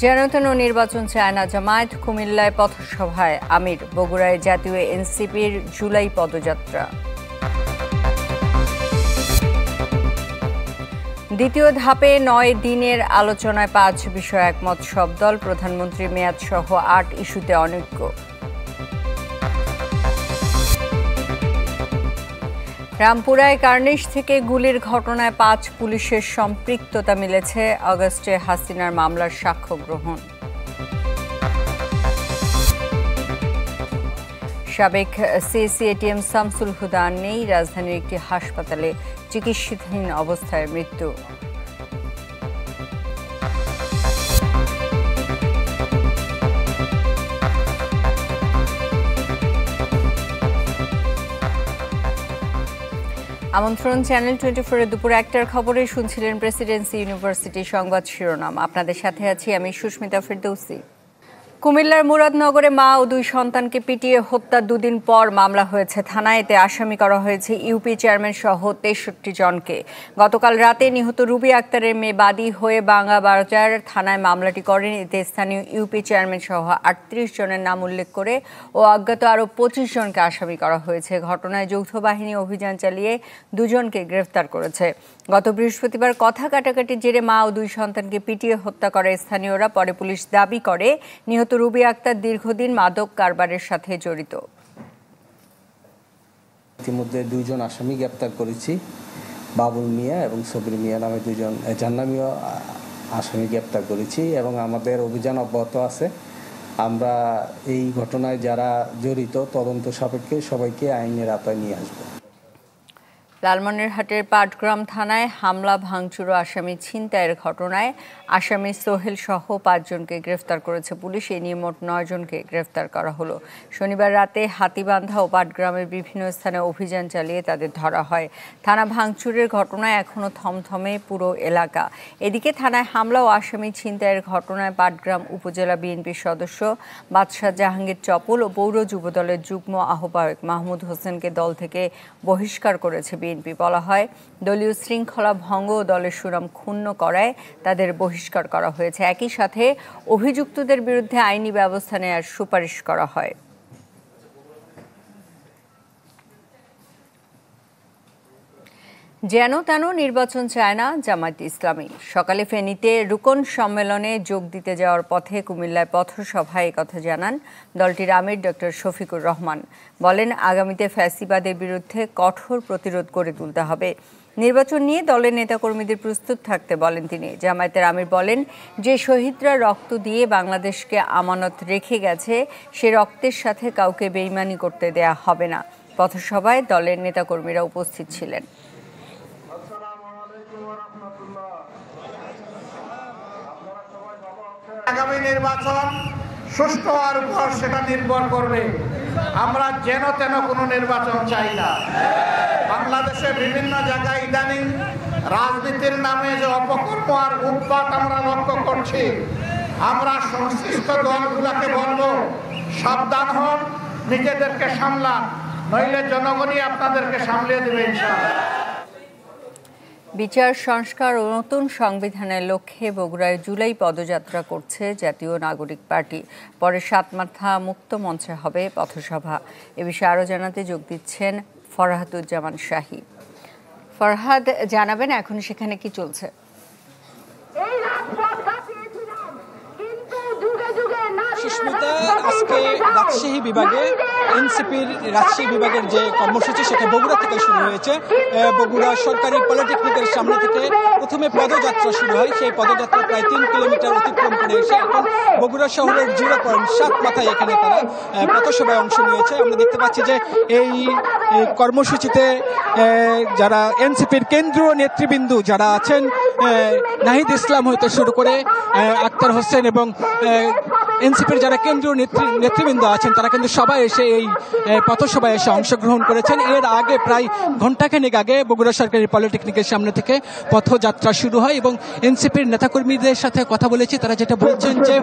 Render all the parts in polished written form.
যেন নির্বাচন চায় না জামায়াত, কুমিল্লায় পথসভায় আমির, বগুড়ায় জাতীয় এনসিপির জুলাই পদযাত্রা। দ্বিতীয় ধাপে ৯ দিনের আলোচনায় ৫ বিষয়ে একমত সব দল, প্রধানমন্ত্রী মেয়াদ সহ ৮ ইস্যুতে অনৈক্য। রামপুরায় কার্নিশ থেকে গুলির ঘটনায় ৫ পুলিশের সম্পৃক্ততা মিলেছে, আগস্টে হাসিনার মামলার সাক্ষ্য গ্রহণ। সাবেক সিএসি এটিএম শামসুল হুদা নেই, রাজধানীর একটি হাসপাতালে চিকিৎসাধীন অবস্থায় মৃত্যু। আমন্ত্রণ চ্যানেল 24 দুপুর 1টার খবরে শুনছিলেন প্রেসিডেন্সি ইউনিভার্সিটি সংবাদ শিরোনাম। আপনাদের সাথে আছি আমি সুস্মিতা ফেরদৌসি। কুমিল্লার মুরাদনগরে মা ও 2 সন্তানকে পিটিয়ে হত্যার 2 দিন পর মামলা হয়েছে থানায়। এতে আসামি করা হয়েছে ইউপি চেয়ারম্যান সহ 63 জনকে। গতকাল রাতে নিহত রুবি আক্তারের মেয়ে বাদী হয়ে বাঙ্গাবাজার থানায় মামলাটি করেন। এতে স্থানীয় ইউপি চেয়ারম্যান সহ 38 জনের নাম উল্লেখ করে ও অজ্ঞাত আরও 25 জনকে আসামি করা হয়েছে। ঘটনায় যৌথ বাহিনী অভিযান চালিয়ে 2 জনকে গ্রেফতার করেছে। গত বৃহস্পতিবার কথা কাটাকাটির জেরে মা ও 2 সন্তানকে পিটিয়ে হত্যা করে স্থানীয়রা। পরে পুলিশ দাবি করে নিহত রুবি আক্তার দীর্ঘদিন মাদক কারবারের সাথে জড়িত। ইতিমধ্যে 2 জন আসামি গ্রেপ্তার করেছি, বাবুল মিয়া এবং সবির মিয়া নামে 2 জন জাহান্নামীয় আসামি গ্রেপ্তার করেছি এবং আমাদের অভিযান অব্যাহত আছে। আমরা এই ঘটনায় যারা জড়িত তদন্ত সাপেক্ষে সবাইকে আইনের আওতায় নিয়ে আসব। লালমনিরহাটের পাটগ্রাম থানায় হামলা ভাঙচুর ও আসামি ছিনতাইয়ের ঘটনায় আসামি সোহেল সহ 5 জনকে গ্রেফতার করেছে পুলিশ। এ নিয়ে মোট 9 জনকে গ্রেফতার করা হলো। শনিবার রাতে হাতিবান্ধা ও পাটগ্রামের বিভিন্ন স্থানে অভিযান চালিয়ে তাদের ধরা হয়। থানা ভাঙচুরের ঘটনায় এখনও থমথমে পুরো এলাকা। এদিকে থানায় হামলা ও আসামি ছিনতাইয়ের ঘটনায় পাটগ্রাম উপজেলা বিএনপির সদস্য বাদশাহ জাহাঙ্গীর চপল ও পৌর যুবদলের যুগ্ম আহ্বায়ক মাহমুদ হোসেনকে দল থেকে বহিষ্কার করেছে বিএনপি। বলা হয়, দলীয় শৃঙ্খলা ভঙ্গ ও দলের সুনাম ক্ষুণ্ণ করায় তাদের বহিষ্কার করা হয়েছে। একই সাথে অভিযুক্তদের বিরুদ্ধে আইনি ব্যবস্থা নেওয়ার সুপারিশ করা হয়। যেন তেন নির্বাচন চায় না জামায়াত ইসলামী। সকালে ফেনীতে রুকন সম্মেলনে যোগ দিতে যাওয়ার পথে কুমিল্লায় পথসভায় কথা জানান দলটির আমির ডক্টর শফিকুর রহমান। বলেন, আগামীতে ফ্যাসিবাদের বিরুদ্ধে কঠোর প্রতিরোধ গড়ে তুলতে হবে। নির্বাচন নিয়ে দলের নেতাকর্মীদের প্রস্তুত থাকতে বলেন তিনি। জামায়াতের আমির বলেন, যে শহীদরা রক্ত দিয়ে বাংলাদেশকে আমানত রেখে গেছে, সে রক্তের সাথে কাউকে বেইমানি করতে দেয়া হবে না। পথসভায় দলের নেতাকর্মীরা উপস্থিত ছিলেন। আগামী নির্বাচন সুষ্ঠু হওয়ার উপর সেটা নির্ভর করবে। আমরা যেন তেন কোনো নির্বাচন চাই না। বাংলাদেশে বিভিন্ন জায়গায় ইদানিং রাজনীতির নামে যে অপকর্ম আর উৎপাত আমরা লক্ষ্য করছি, আমরা সংশ্লিষ্ট দলগুলোকে বলবো, সাবধান হন, নিজেদেরকে সামলান, নইলে জনগণই আপনাদেরকে সামলিয়ে দেবে ইনশাআল্লাহ। বিচার সংস্কার ও নতুন সংবিধানের লক্ষ্যে বগুড়ায় জুলাই পদযাত্রা করছে জাতীয় নাগরিক পার্টি। পরে সাতমাথা মুক্ত মঞ্চে হবে পথসভা। এ বিষয়ে আরও জানাতে যোগ দিচ্ছেন ফরহাদুজ্জামান শাহী। ফরহাদ, জানাবেন এখন সেখানে কি চলছে? সুস্মিতা, আজকে রাজশাহী বিভাগে এনসিপির রাজশাহী বিভাগের যে কর্মসূচি সেটা বগুড়া থেকে শুরু হয়েছে। বগুড়া সরকারি পলিটেকনিকের সামনে থেকে প্রথমে পদযাত্রা শুরু হয়। সেই পদযাত্রা প্রায় 3 কিলোমিটার অতিক্রম করে এসে এখন বগুড়া শহরের 0 সাতমাথায় এখানে তারা পথসভায় অংশ নিয়েছে। আমরা দেখতে পাচ্ছি যে এই কর্মসূচিতে যারা এনসিপির কেন্দ্রীয় নেতৃবৃন্দ যারা আছেন, নাহিদ ইসলাম হইতে শুরু করে আক্তার হোসেন এবং এনসিপির যারা কেন্দ্রীয় নেতৃবৃন্দ আছেন তারা কিন্তু সবাই এসে এই পথসভায় এসে অংশগ্রহণ করেছেন। এর আগে প্রায় ঘণ্টাখানেক আগে বগুড়া সরকারি পলিটেকনিকের সামনে থেকে পথযাত্রা শুরু হয় এবং এনসিপির নেতাকর্মীদের সাথে কথা বলেছি, তারা যেটা বলছেন যে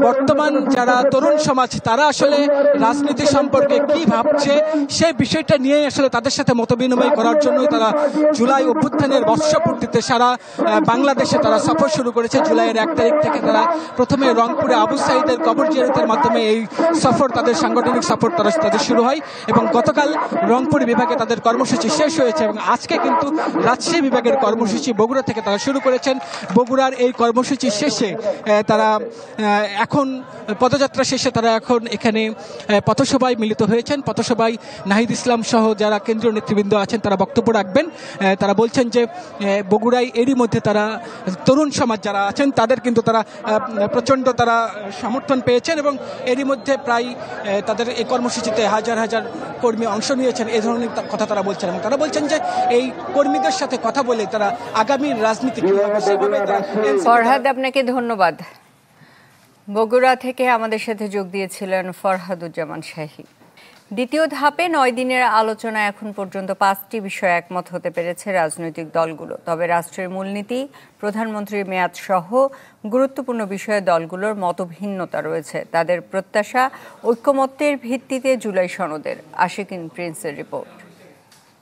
বর্তমান যারা তরুণ সমাজ তারা আসলে রাজনীতি সম্পর্কে কি ভাবছে সেই বিষয়টা নিয়ে আসলে তাদের সাথে মতবিনিময় করার জন্যই তারা জুলাই অভ্যুত্থানের বর্ষপূর্তিতে সারা বাংলাদেশে তারা সফর শুরু করেছে। জুলাইয়ের 1 তারিখ থেকে তারা প্রথমে রংপুরে আবু সাঈদের কবর জিয়ারতের মাধ্যমে এই সফর তাদের সাংগঠনিক সফর তাদের শুরু হয় এবং গতকাল রংপুর বিভাগে তাদের কর্মসূচি শেষ হয়েছে এবং আজকে কিন্তু রাজশাহী বিভাগের কর্মসূচি বগুড়া থেকে তারা শুরু করেছেন। বগুড়ার এই কর্মসূচি শেষে তারা এখন পদযাত্রা শেষে তারা এখন এখানে পথসভায় মিলিত হয়েছেন। পথসভায় নাহিদ ইসলাম সহ যারা কেন্দ্রীয় নেতৃবৃন্দ আছেন তারা বক্তব্য রাখবেন। তারা বলছেন যে বগুড়ায় এরই মধ্যে তারা তরুণ সমাজ যারা আছেন তাদের কিন্তু তারা প্রচণ্ড তারা সমর্থন পেয়েছেন এবং এরই মধ্যে প্রায় তাদের এই কর্মসূচিতে হাজার হাজার কর্মী অংশ নিয়েছেন, এই ধরনের কথা তারা বলছেন এবং তারা বলছেন যে এই কর্মীদের সাথে কথা বলে তারা আগামী রাজনীতি ফরহাদ, আপনাকে ধন্যবাদ। বগুড়া থেকে আমাদের সাথে যোগ দিয়েছিলেন ফরহাদুজ্জামান শাহী। দ্বিতীয় ধাপে 9 দিনের আলোচনা এখন পর্যন্ত 5টি বিষয়ে একমত হতে পেরেছে রাজনৈতিক দলগুলো। তবে রাষ্ট্রের মূলনীতি, প্রধানমন্ত্রীর মেয়াদ সহ গুরুত্বপূর্ণ বিষয়ে দলগুলোর মতভিন্নতা রয়েছে। তাদের প্রত্যাশা ঐকমত্যের ভিত্তিতে জুলাই সনদের। আশিকিন প্রিন্সের রিপোর্ট।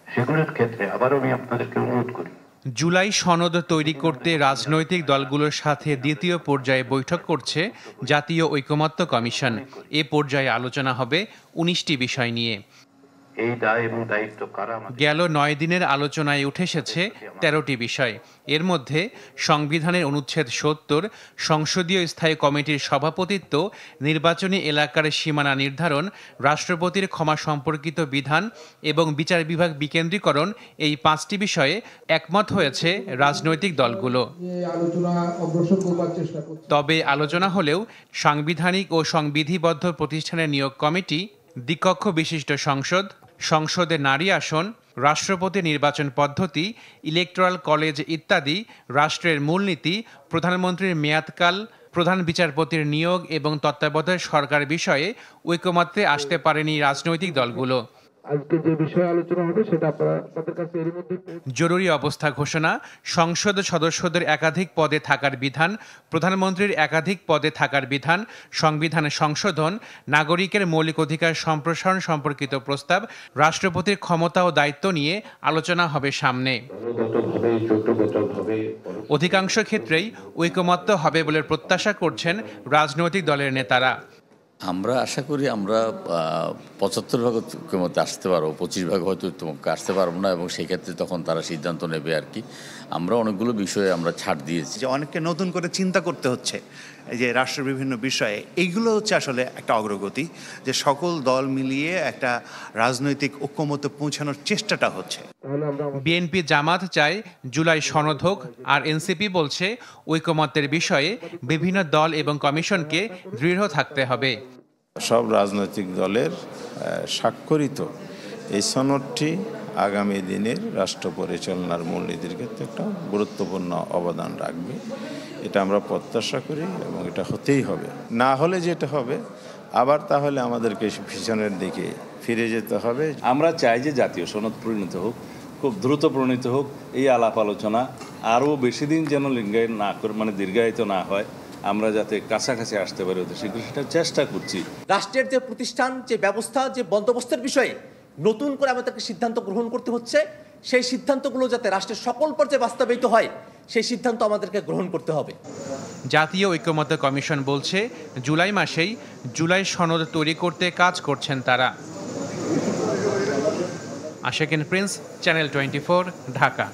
সেগুলোর ক্ষেত্রে আবারও আমি আপনাদেরকে অনুরোধ করি, জুলাই সনদ তৈরি করতে রাজনৈতিক দলগুলোর সাথে দ্বিতীয় পর্যায়ে বৈঠক করছে জাতীয় ঐকমত্য কমিশন। এ পর্যায়ে আলোচনা হবে 19টি বিষয় নিয়ে। এই দায় এবং দায়িত্ব কারা? গেল 9 দিনের আলোচনায় উঠে এসেছে 13টি বিষয়। এর মধ্যে সংবিধানের অনুচ্ছেদ 70, সংসদীয় স্থায়ী কমিটির সভাপতিত্ব, নির্বাচনী এলাকার সীমানা নির্ধারণ, রাষ্ট্রপতির ক্ষমা সম্পর্কিত বিধান এবং বিচার বিভাগ বিকেন্দ্রীকরণ, এই 5টি বিষয়ে একমত হয়েছে রাজনৈতিক দলগুলো। তবে আলোচনা হলেও সাংবিধানিক ও সংবিধিবদ্ধ প্রতিষ্ঠানের নিয়োগ কমিটি, দ্বিকক্ষ বিশিষ্ট সংসদ, সংসদে নারী আসন, রাষ্ট্রপতি নির্বাচন পদ্ধতি, ইলেকটোরাল কলেজ ইত্যাদি, রাষ্ট্রের মূলনীতি, প্রধানমন্ত্রীর মেয়াদকাল, প্রধান বিচারপতির নিয়োগ এবং তত্ত্বাবধায়ক সরকার বিষয়ে ঐকমত্যে আসতে পারেনি রাজনৈতিক দলগুলো। আজকে যে বিষয়ে আলোচনা হবে সেটা আপনাদের কাছে এর মধ্যে জরুরি অবস্থা ঘোষণা, সংসদ সদস্যদের একাধিক পদে থাকার বিধান, প্রধানমন্ত্রীর একাধিক পদে থাকার বিধান, সংবিধান সংশোধন, নাগরিকের মৌলিক অধিকার সম্প্রসারণ সম্পর্কিত প্রস্তাব, রাষ্ট্রপতির ক্ষমতা ও দায়িত্ব নিয়ে আলোচনা হবে সামনে। অধিকাংশ ক্ষেত্রেই ঐকমত্য হবে বলে প্রত্যাশা করছেন রাজনৈতিক দলের নেতারা। আমরা আশা করি আমরা 75 ভাগ ঐকমত্যে আসতে পারবো, 25 ভাগ হয়তো আসতে পারবো না এবং সেই ক্ষেত্রে তখন তারা সিদ্ধান্ত নেবে আর কি। আমরা অনেকগুলো বিষয়ে আমরা ছাড় দিয়েছি। যে অনেককে নতুন করে চিন্তা করতে হচ্ছে যে রাষ্ট্রের বিভিন্ন বিষয়ে, এইগুলো হচ্ছে আসলে একটা অগ্রগতি, যে সকল দল মিলিয়ে একটা রাজনৈতিক ঐকমত্যে পৌঁছানোর চেষ্টাটা হচ্ছে। বিএনপি জামাত চায় জুলাই সনদ হোক, আর এনসিপি বলছে ঐকমত্যের বিষয়ে বিভিন্ন দল এবং কমিশনকে দৃঢ় থাকতে হবে। সব রাজনৈতিক দলের স্বাক্ষরিত এই সনদটি আগামী দিনের রাষ্ট্র পরিচালনার মূলনীতির ক্ষেত্রে একটা গুরুত্বপূর্ণ অবদান রাখবে, এটা আমরা প্রত্যাশা করি এবং এটা হতেই হবে। না হলে যেটা হবে আবার তাহলে আমাদেরকে পিছনের দিকে ফিরে যেতে হবে। আমরা চাই যে জাতীয় সনদ পরিণত হোক, খুব দ্রুত প্রণীত হোক। এই আলাপ আলোচনা আরও বেশি দিন যেন দীর্ঘায়িত না হয়, আমরা যাতে কাছাকাছি আসতে পারি সেটা চেষ্টা করছি। রাষ্ট্রের যে প্রতিষ্ঠান, যে ব্যবস্থা, যে বন্দোবস্তের বিষয়ে নতুন করে আমাদেরকে সিদ্ধান্ত গ্রহণ করতে হচ্ছে, সেই সিদ্ধান্তগুলো যাতে রাষ্ট্রের সকল পর্যায়ে বাস্তবায়িত হয় সেই সিদ্ধান্ত আমাদেরকে গ্রহণ করতে হবে। জাতীয় ঐকমত্য কমিশন বলছে জুলাই মাসেই জুলাই সনদ তৈরি করতে কাজ করছেন তারা। Ashikin Prince, channel 24, Dhaka.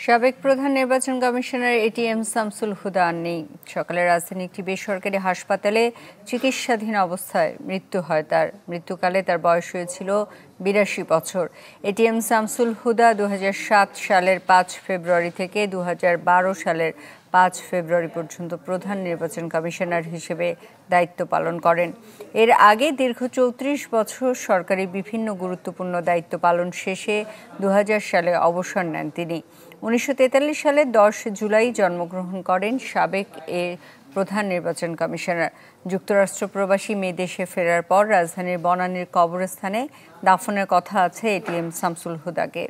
সাবেক প্রধান নির্বাচন কমিশনার এটিএম শামসুল হুদা আর নেই। সকালে রাজধানীর একটি বেসরকারি হাসপাতালে চিকিৎসাধীন অবস্থায় মৃত্যু হয় তার। মৃত্যুকালে তার বয়স হয়েছিল 82 বছর। এটিএম শামসুল হুদা 2007 সালের 5 ফেব্রুয়ারি থেকে 2012 সালের 5 ফেব্রুয়ারি পর্যন্ত প্রধান নির্বাচন কমিশনার হিসেবে দায়িত্ব পালন করেন। এর আগে দীর্ঘ 34 বছর সরকারি বিভিন্ন গুরুত্বপূর্ণ দায়িত্ব পালন শেষে 2000 সালে অবসর নেন তিনি। 1943 সালে 10 জুলাই জন্মগ্রহণ করেন সাবেক এ প্রধান নির্বাচন কমিশনার। যুক্তরাষ্ট্র প্রবাসী মেয়ে দেশে ফেরার পর রাজধানীর বনানীর কবরস্থানে দাফনের কথা আছে এটিএম শামসুল হুদাকে।